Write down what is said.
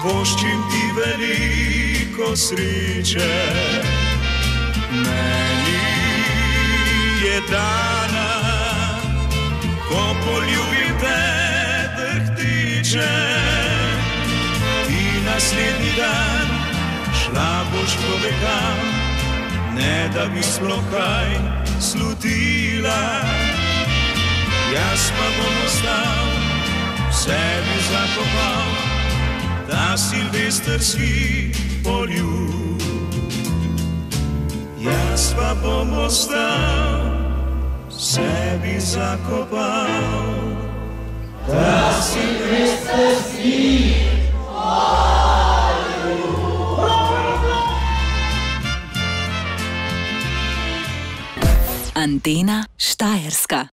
voščim ti veliko sreče. Meni je dana, ko poljubim te drhtiče. Ti naslednji dan šla boš povekam, ne da bi sploh kaj slutila. Jaz pa bom ostal, v sebi zakopal ta silvestrski poljub. Jaz pa bom ostal, v sebi zakopal ta silvestrski poljub. Antena Štajerska.